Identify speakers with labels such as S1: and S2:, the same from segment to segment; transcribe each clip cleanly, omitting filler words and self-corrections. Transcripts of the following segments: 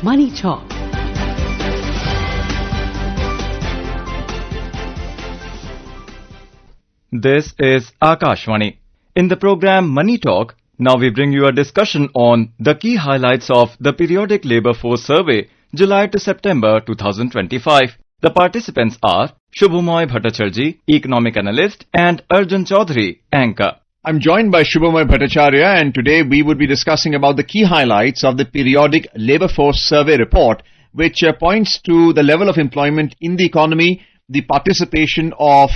S1: Money Talk.
S2: This is Akashvani. In the program Money Talk, now we bring you a discussion on the key highlights of the Periodic Labour Force Survey, July to September 2025. The participants are Shubhomoy Bhattacharjee, Economic Analyst, and Arjun Chaudhuri, Anchor.
S3: I'm joined by Shubhomoy Bhattacharjee, and today we would be discussing about the key highlights of the Periodic Labour Force Survey report, which points to the level of employment in the economy, the participation of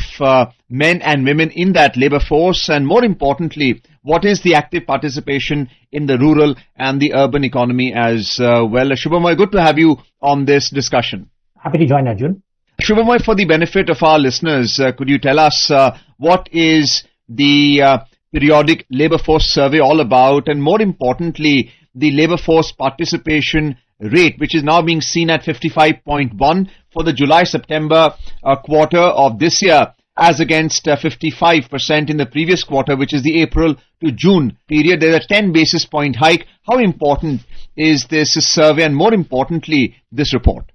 S3: men and women in that labour force, and more importantly, what is the active participation in the rural and the urban economy as well. Shubhomoy, good to have you on this discussion.
S4: Happy to join, Arjun.
S3: Shubhomoy, for the benefit of our listeners, could you tell us what is the Periodic Labour Force Survey all about, and more importantly, the labour force participation rate, which is now being seen at 55.1 for the July-September quarter of this year, as against 55% in the previous quarter, which is the April to June period. There's a 10 basis point hike. How important is this survey, and more importantly, this report?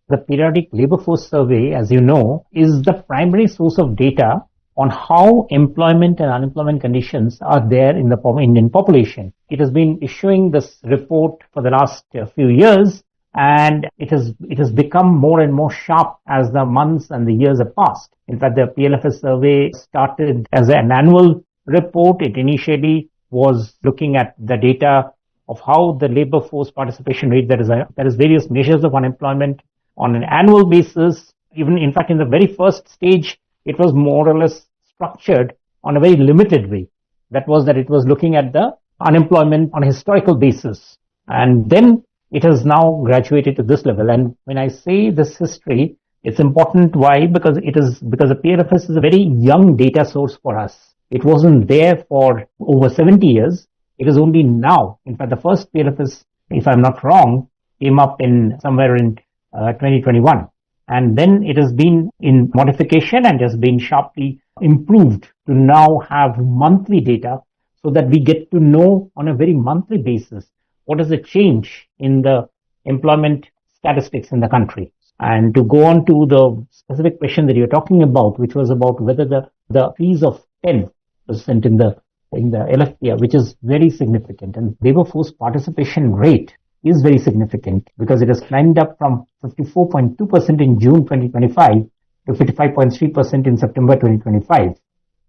S4: The Periodic Labour Force Survey, as you know, is the primary source of data on how employment and unemployment conditions are there in the Indian population. It has been issuing this report for the last few years, and it has become more and more sharp as the months and the years have passed. In fact, the PLFS survey started as an annual report. It initially was looking at the data of how the labor force participation rate, there is various measures of unemployment on an annual basis. Even in fact, in the very first stage, it was more or less structured on a very limited way. That was that it was looking at the unemployment on a historical basis. And then it has now graduated to this level. And when I say this history, it's important. Why? Because the PLFS is a very young data source for us. It wasn't there for over 70 years. It is only now. In fact, the first PLFS, if I'm not wrong, came up in somewhere in 2021. And then it has been in modification and has been sharply improved to now have monthly data, so that we get to know on a very monthly basis what is the change in the employment statistics in the country. And to go on to the specific question that you're talking about, which was about whether the increase of 10% in the LFPR, which is very significant, and labor force participation rate is very significant, because it has climbed up from 54.2% in June 2025 to 55.3% in September 2025.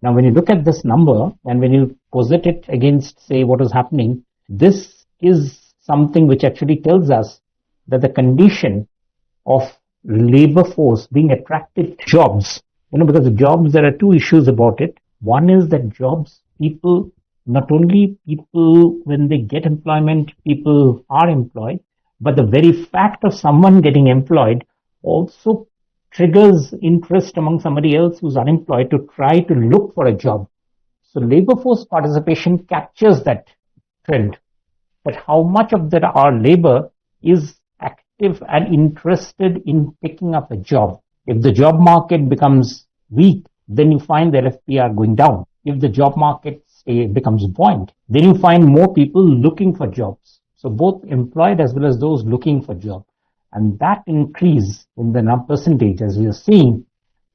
S4: Now, when you look at this number and when you posit it against, say, what is happening, this is something which actually tells us that the condition of labor force being attracted to jobs, because the jobs, there are two issues about it. One is that jobs, not only people, when they get employment, people are employed, but the very fact of someone getting employed also triggers interest among somebody else who's unemployed to try to look for a job. So labor force participation captures that trend. But how much of that our labor is active and interested in picking up a job? If the job market becomes weak, then you find the LFPR going down. If the job market becomes buoyant, then you find more people looking for jobs. So both employed as well as those looking for jobs. And that increase in the percentage, as we are seeing,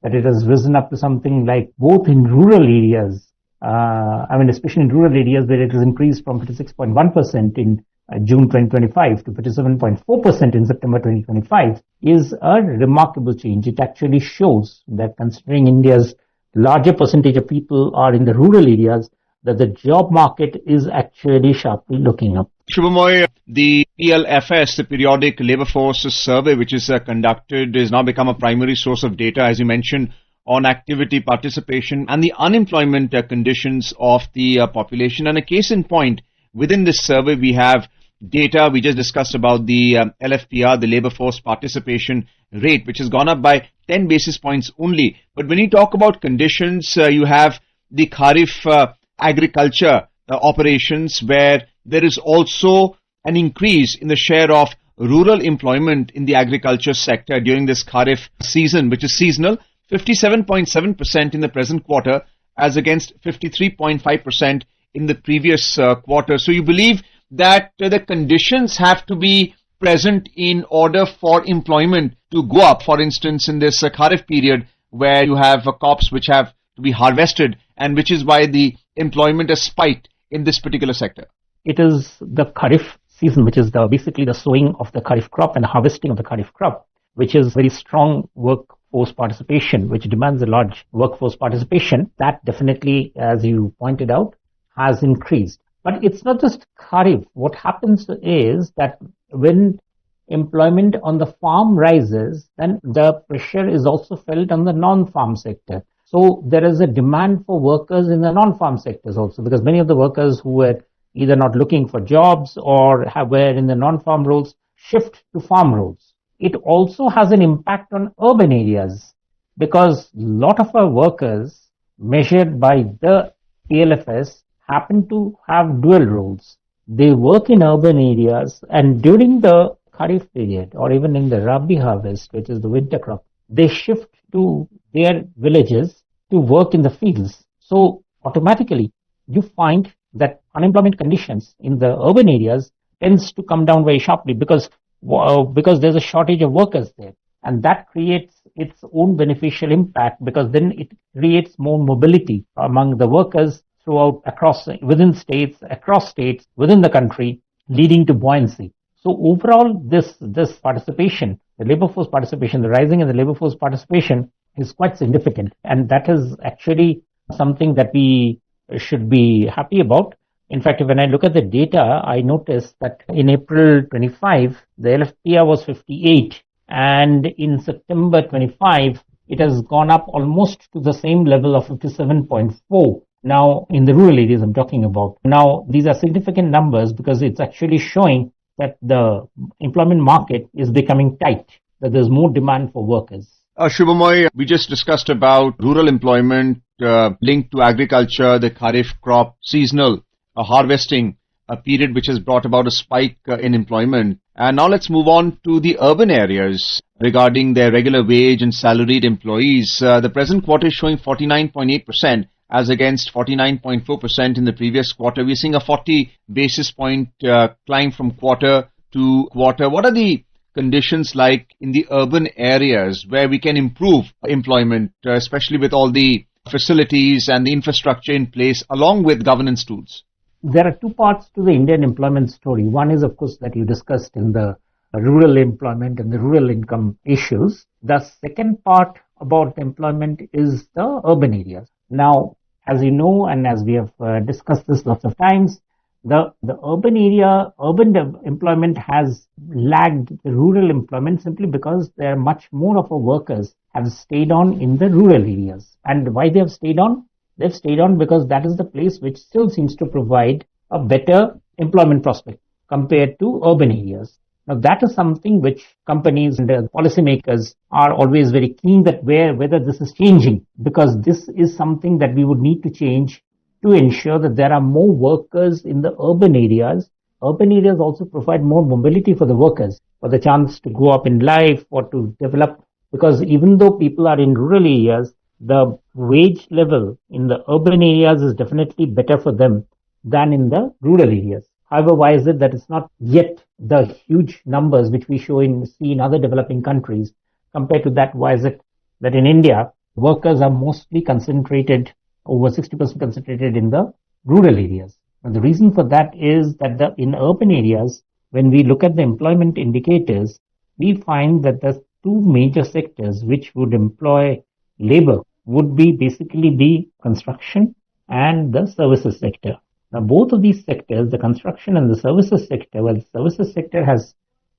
S4: that it has risen up to something like, both in rural areas, especially in rural areas, where it has increased from 56.1% in June 2025 to 57.4% in September 2025, is a remarkable change. It actually shows that, considering India's larger percentage of people are in the rural areas, that the job market is actually sharply looking up.
S3: Shubhomoy, the PLFS, the Periodic Labour Force Survey, which is conducted, has now become a primary source of data, as you mentioned, on activity, participation, and the unemployment conditions of the population. And a case in point, within this survey, we have data we just discussed about the LFPR, the labour force participation rate, which has gone up by 10 basis points only. But when you talk about conditions, you have the Kharif agriculture operations, where there is also an increase in the share of rural employment in the agriculture sector during this Kharif season, which is seasonal, 57.7% in the present quarter as against 53.5% in the previous quarter. So you believe that the conditions have to be present in order for employment to go up? For instance, in this Kharif period where you have crops which have to be harvested, and which is why the employment has spiked in this particular sector.
S4: It is the Kharif season, which is basically the sowing of the Kharif crop and the harvesting of the Kharif crop, which is very strong workforce participation, which demands a large workforce participation. That definitely, as you pointed out, has increased. But it's not just Kharif. What happens is that when employment on the farm rises, then the pressure is also felt on the non-farm sector. So there is a demand for workers in the non-farm sectors also, because many of the workers who were either not looking for jobs or were in the non-farm roles shift to farm roles. It also has an impact on urban areas, because a lot of our workers measured by the PLFS happen to have dual roles. They work in urban areas, and during the Kharif period or even in the Rabi harvest, which is the winter crop, they shift to their villages to work in the fields. So automatically you find that unemployment conditions in the urban areas tends to come down very sharply because there's a shortage of workers there. And that creates its own beneficial impact, because then it creates more mobility among the workers within states, across states, within the country, leading to buoyancy. So overall, this participation, the labor force participation, the rising in the labor force participation is quite significant. And that is actually something that we should be happy about. In fact, when I look at the data, I noticed that in April 25, the LFPR was 58. And in September 25, it has gone up almost to the same level of 57.4. Now, in the rural areas I'm talking about. Now, these are significant numbers because it's actually showing that the employment market is becoming tight, that there's more demand for workers.
S3: Shubhomoy, we just discussed about rural employment linked to agriculture, the Kharif crop, seasonal harvesting, a period which has brought about a spike in employment. And now let's move on to the urban areas regarding their regular wage and salaried employees. The present quarter is showing 49.8% as against 49.4% in the previous quarter. We're seeing a 40 basis point climb from quarter to quarter. What are the conditions like in the urban areas where we can improve employment, especially with all the facilities and the infrastructure in place along with governance tools?
S4: There are two parts to the Indian employment story. One is, of course, that you discussed in the rural employment and the rural income issues. The second part about employment is the urban areas. Now, as you know, and as we have discussed this lots of times, the urban employment has lagged the rural employment simply because there are much more of our workers have stayed on in the rural areas. And why they have stayed on? They've stayed on because that is the place which still seems to provide a better employment prospect compared to urban areas. Now, that is something which companies and policymakers are always very keen that whether this is changing, because this is something that we would need to change to ensure that there are more workers in the urban areas. Urban areas also provide more mobility for the workers, for the chance to go up in life or to develop, because even though people are in rural areas, the wage level in the urban areas is definitely better for them than in the rural areas. However, why is it that it's not yet the huge numbers which we see in other developing countries? Compared to that, why is it that in India, workers are mostly concentrated, over 60% concentrated in the rural areas? And the reason for that is that in urban areas, when we look at the employment indicators, we find that the two major sectors which would employ labor would be basically the construction and the services sector. Now, both of these sectors, the construction and the services sector, well, the services sector has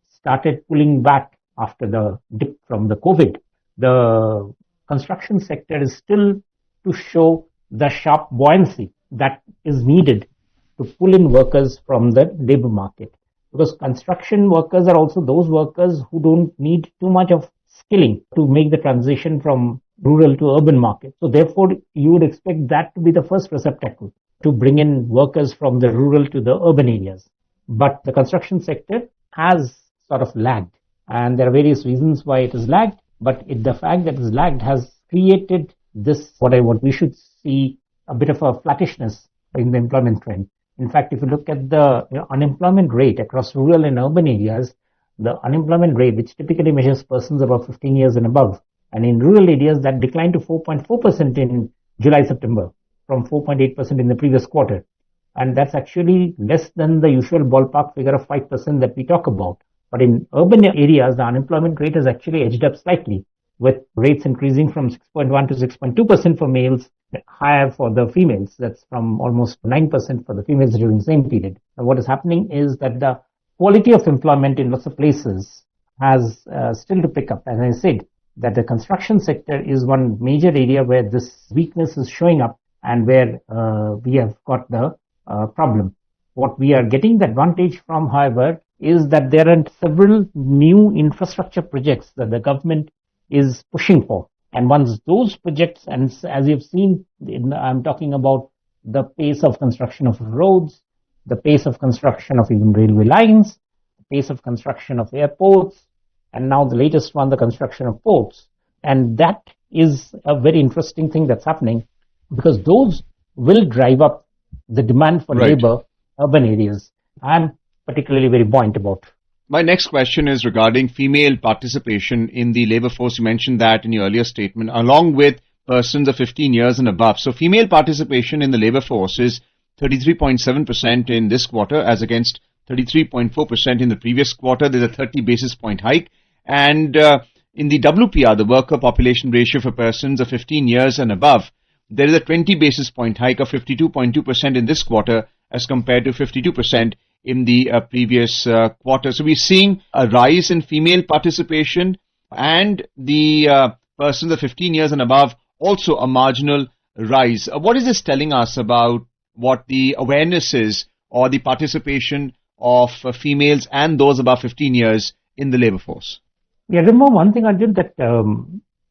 S4: started pulling back after the dip from the COVID. The construction sector is still to show the sharp buoyancy that is needed to pull in workers from the labor market. Because construction workers are also those workers who don't need too much of skilling to make the transition from rural to urban market. So therefore, you would expect that to be the first receptacle to bring in workers from the rural to the urban areas. But the construction sector has sort of lagged. And there are various reasons why it has lagged. But the fact that it has lagged has created this, what we should see, a bit of a flattishness in the employment trend. In fact, if you look at the unemployment rate across rural and urban areas, the unemployment rate, which typically measures persons above 15 years and above, and in rural areas that declined to 4.4% in July-September from 4.8% in the previous quarter. And that's actually less than the usual ballpark figure of 5% that we talk about. But in urban areas, the unemployment rate has actually edged up slightly, with rates increasing from 6.1 to 6.2% for males, higher for the females. That's from almost 9% for the females during the same period. And what is happening is that the quality of employment in lots of places has still to pick up. As I said, that the construction sector is one major area where this weakness is showing up and where we have got the problem. What we are getting the advantage from, however, is that there are several new infrastructure projects that the government is pushing for. And once those projects, and as you've seen, I'm talking about the pace of construction of roads, the pace of construction of even railway lines, the pace of construction of airports, and now the latest one, the construction of ports. And that is a very interesting thing that's happening, because those will drive up the demand for labor, urban areas. I'm particularly very buoyant about.
S3: My next question is regarding female participation in the labor force. You mentioned that in your earlier statement, along with persons of 15 years and above. So female participation in the labor force is 33.7% in this quarter as against 33.4% in the previous quarter. There's a 30 basis point hike. And in the WPR, the worker population ratio for persons of 15 years and above, there is a 20 basis point hike of 52.2% in this quarter as compared to 52% in the previous quarter. So we're seeing a rise in female participation, and the persons of 15 years and above also a marginal rise. What is this telling us about what the awareness is or the participation of females and those above 15 years in the labor force?
S4: Yeah, remember one thing, Arjun, that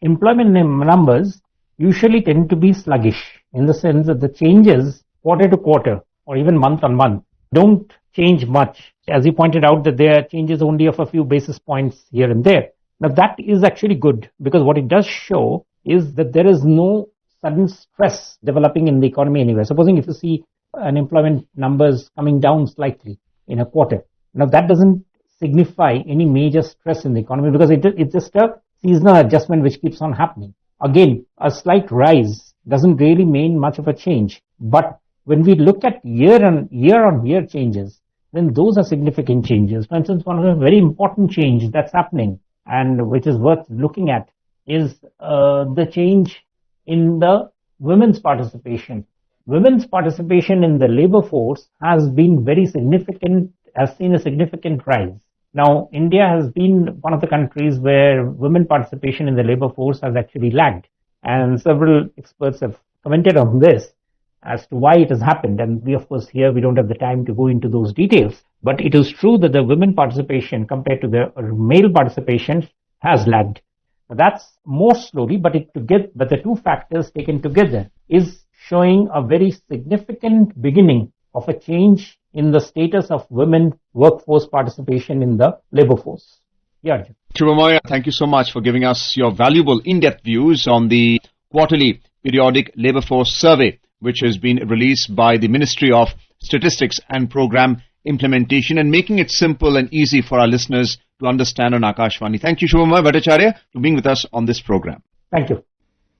S4: employment numbers usually tend to be sluggish in the sense that the changes quarter to quarter or even month on month don't change much. As you pointed out, that there are changes only of a few basis points here and there. Now that is actually good, because what it does show is that there is no sudden stress developing in the economy anywhere. Supposing if you see unemployment numbers coming down slightly in a quarter, now that doesn't signify any major stress in the economy, because it's just a seasonal adjustment which keeps on happening. Again, a slight rise doesn't really mean much of a change. But when we look at year on year changes, then those are significant changes. For instance, one of the very important change that's happening and which is worth looking at is the change in the women's participation. Women's participation in the labor force has been very significant, has seen a significant rise. Now, India has been one of the countries where women participation in the labor force has actually lagged. And several experts have commented on this as to why it has happened. And we, of course, here we don't have the time to go into those details. But it is true that the women participation compared to the male participation has lagged. That's more slowly, but the two factors taken together is showing a very significant beginning of a change in the status of women workforce participation in the labor force. Yeah, Arjun.
S3: Shubhomoy, thank you so much for giving us your valuable in-depth views on the quarterly periodic labor force survey, which has been released by the Ministry of Statistics and Program Implementation, and making it simple and easy for our listeners to understand on Akashvani. Thank you, Shubhomoy Bhattacharjee, for being with us on this program.
S4: Thank you.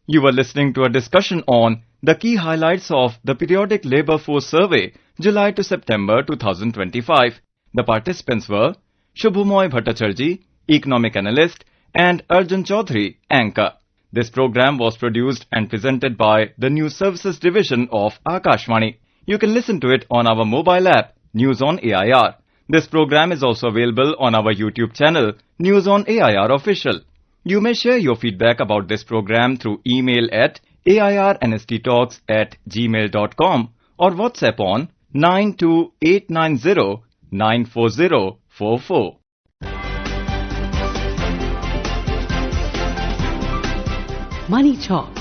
S2: You were listening to a discussion on the key highlights of the Periodic Labour Force Survey, July to September 2025. The participants were Shubhomoy Bhattacharjee, Economic Analyst, and Arjun Chaudhuri, Anchor. This program was produced and presented by the News Services Division of Akashvani. You can listen to it on our mobile app, News on AIR. This program is also available on our YouTube channel, News on AIR Official. You may share your feedback about this program through email at airnsttalks@gmail.com or WhatsApp on 92890 94044.
S1: Money Talk